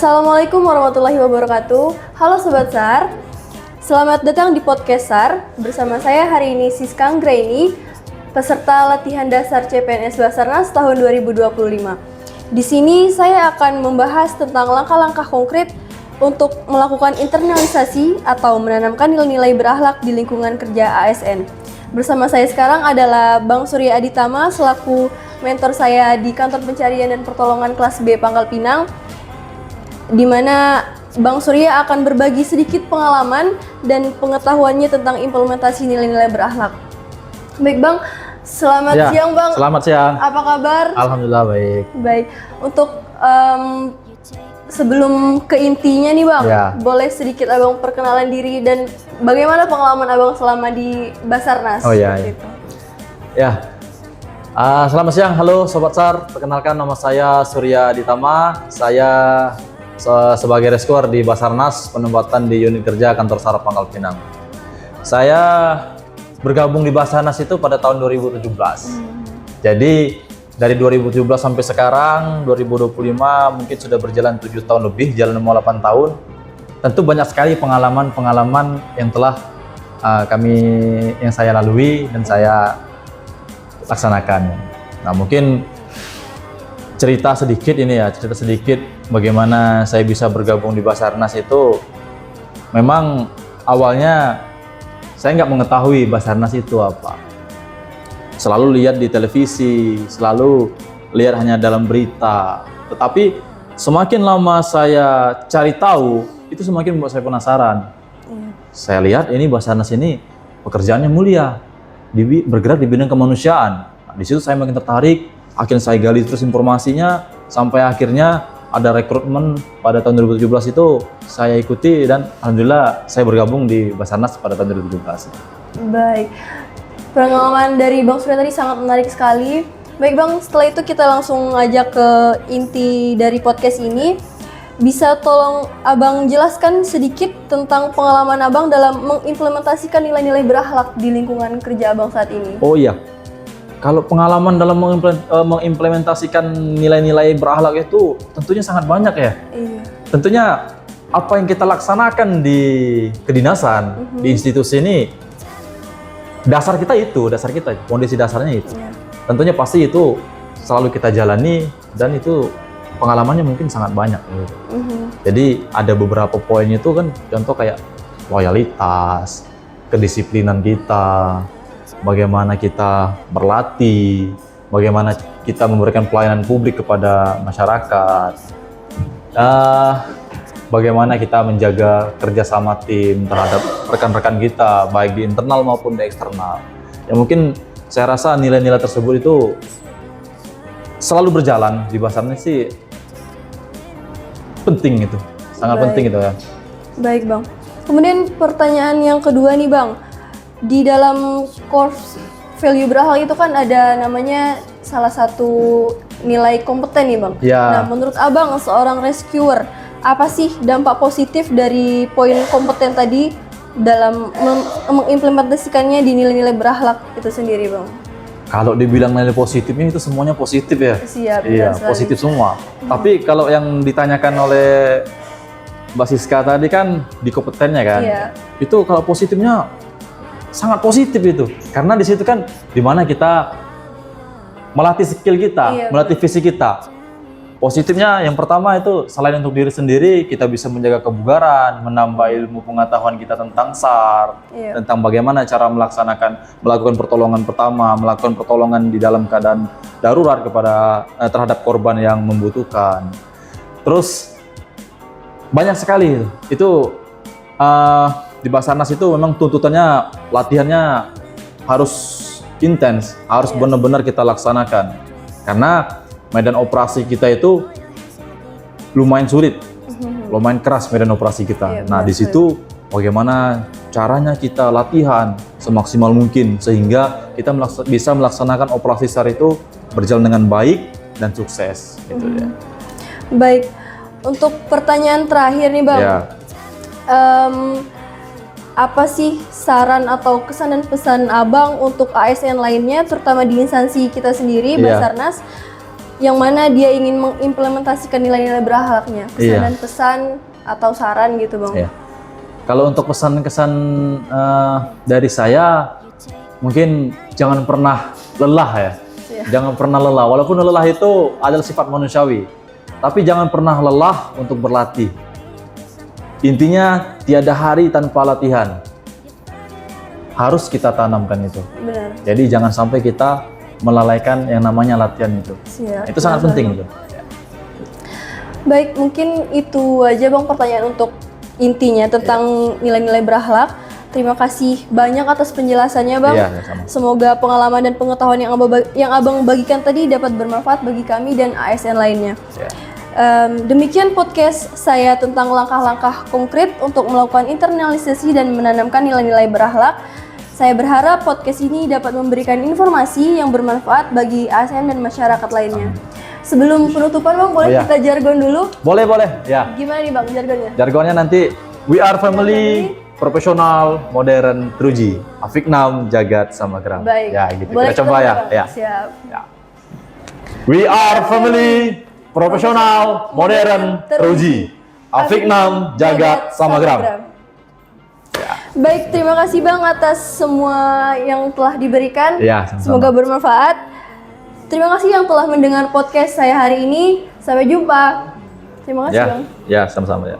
Assalamualaikum warahmatullahi wabarakatuh. Halo Sobat SAR, selamat datang di podcast SAR. Bersama saya hari ini Siska Anggraini, peserta latihan dasar CPNS Basarnas tahun 2025. Di sini saya akan membahas tentang langkah-langkah konkret untuk melakukan internalisasi atau menanamkan nilai-nilai berakhlak di lingkungan kerja ASN. Bersama saya sekarang adalah Bang Surya Aditama selaku mentor saya di Kantor Pencarian dan Pertolongan kelas B Pangkal Pinang, di mana Bang Surya akan berbagi sedikit pengalaman dan pengetahuannya tentang implementasi nilai-nilai berakhlak. Baik Bang, selamat siang Bang. Selamat siang. Apa kabar? Alhamdulillah baik. Baik, untuk sebelum ke intinya nih Bang, boleh sedikit Abang perkenalan diri dan bagaimana pengalaman Abang selama di Basarnas? Oh iya. Selamat siang, halo Sobat SAR. Perkenalkan nama saya Surya Aditama. Saya sebagai rescuer di Basarnas, penempatan di unit kerja kantor SAR Pangkal Pinang. Saya bergabung di Basarnas itu pada tahun 2017. Jadi dari 2017 sampai sekarang 2025 mungkin sudah berjalan 7 tahun lebih, jalan mau 8 tahun. Tentu banyak sekali pengalaman yang telah yang saya lalui dan saya laksanakan. Nah, mungkin cerita sedikit bagaimana saya bisa bergabung di Basarnas itu. Memang awalnya saya nggak mengetahui Basarnas itu apa. Selalu lihat di televisi, selalu lihat hanya dalam berita. Tetapi semakin lama saya cari tahu, itu semakin membuat saya penasaran. Saya lihat ini Basarnas ini pekerjaannya mulia, bergerak di bidang kemanusiaan. Nah, di situ saya makin tertarik. Akhirnya saya gali terus informasinya sampai akhirnya ada rekrutmen pada tahun 2017 itu saya ikuti dan alhamdulillah saya bergabung di Basarnas pada tahun 2017. Baik, pengalaman dari Bang Surya tadi sangat menarik sekali. Baik Bang, setelah itu kita langsung ngajak ke inti dari podcast ini. Bisa tolong Abang jelaskan sedikit tentang pengalaman Abang dalam mengimplementasikan nilai-nilai berakhlak di lingkungan kerja Abang saat ini? Oh iya. Kalau pengalaman dalam mengimplementasikan nilai-nilai berakhlak itu tentunya sangat banyak ya. Iya. Tentunya apa yang kita laksanakan di kedinasan, di institusi ini, dasar kita, kondisi dasarnya itu. Iya. Tentunya pasti itu selalu kita jalani dan itu pengalamannya mungkin sangat banyak. Gitu. Jadi ada beberapa poin itu kan, contoh kayak loyalitas, kedisiplinan kita, bagaimana kita berlatih, bagaimana kita memberikan pelayanan publik kepada masyarakat, bagaimana kita menjaga kerjasama tim terhadap rekan-rekan kita, baik di internal maupun di eksternal. Ya mungkin saya rasa nilai-nilai tersebut itu selalu berjalan di Basarnas sih, penting itu, sangat penting itu ya. Baik Bang. Kemudian pertanyaan yang kedua nih Bang. Di dalam course value berakhlak itu kan ada namanya salah satu nilai kompeten nih Bang. Ya. Nah, menurut Abang seorang rescuer, apa sih dampak positif dari poin kompeten tadi dalam mengimplementasikannya di nilai-nilai berakhlak itu sendiri Bang? Kalau dibilang nilai positifnya itu semuanya positif ya. Siap, iya, positif semua. Tapi kalau yang ditanyakan oleh Mbak Siska tadi kan di kompetennya kan, itu kalau positifnya sangat positif itu, karena di situ kan dimana kita melatih skill kita, melatih visi kita. Positifnya yang pertama itu selain untuk diri sendiri, kita bisa menjaga kebugaran, menambah ilmu pengetahuan kita tentang SAR, tentang bagaimana cara melakukan pertolongan pertama, melakukan pertolongan di dalam keadaan darurat terhadap korban yang membutuhkan. Terus banyak sekali itu. Di Basarnas itu memang tuntutannya, latihannya harus intens, harus benar-benar kita laksanakan. Karena medan operasi kita itu lumayan sulit, lumayan keras medan operasi kita. Nah, di situ bagaimana caranya kita latihan semaksimal mungkin sehingga kita bisa melaksanakan operasi SAR itu berjalan dengan baik dan sukses. Gitu ya. Baik, untuk pertanyaan terakhir nih Bang. Apa sih saran atau kesan dan pesan Abang untuk ASN lainnya, terutama di instansi kita sendiri, Basarnas, yang mana dia ingin mengimplementasikan nilai-nilai berakhlaknya, pesan Iya. dan pesan atau saran gitu Bang. Iya. Kalau untuk pesan-kesan dari saya, mungkin jangan pernah lelah ya. Iya. Jangan pernah lelah, walaupun lelah itu adalah sifat manusiawi. Tapi jangan pernah lelah untuk berlatih. Intinya tiada hari tanpa latihan. Harus kita tanamkan itu. Benar. Jadi jangan sampai kita melalaikan yang namanya latihan itu. Siap. Itu sangat penting itu. Baik, mungkin itu aja Bang pertanyaan untuk intinya tentang nilai-nilai berakhlak. Terima kasih banyak atas penjelasannya Bang. Iya, sama. Semoga pengalaman dan pengetahuan yang Abang bagikan tadi dapat bermanfaat bagi kami dan ASN lainnya. Ya. Demikian podcast saya tentang langkah-langkah konkret untuk melakukan internalisasi dan menanamkan nilai-nilai berakhlak. Saya berharap podcast ini dapat memberikan informasi yang bermanfaat bagi ASN dan masyarakat lainnya. Sebelum penutupan Bang, boleh iya. kita jargon dulu? Boleh, ya. Gimana nih Bang jargonnya? Jargonnya nanti we are family, profesional, modern, teruji. Afiknam, jagat, samagram. Baik. Ya, gitu. Boleh Kita coba ya. Bang? Ya. Siap. Ya. We are family, profesional, modern, teruji. Afiknam, jagat, samagram. Baik, terima kasih Bang atas semua yang telah diberikan. Ya, sama-sama. Semoga bermanfaat. Terima kasih yang telah mendengar podcast saya hari ini. Sampai jumpa. Terima kasih Ya, Bang. ya, sama-sama ya.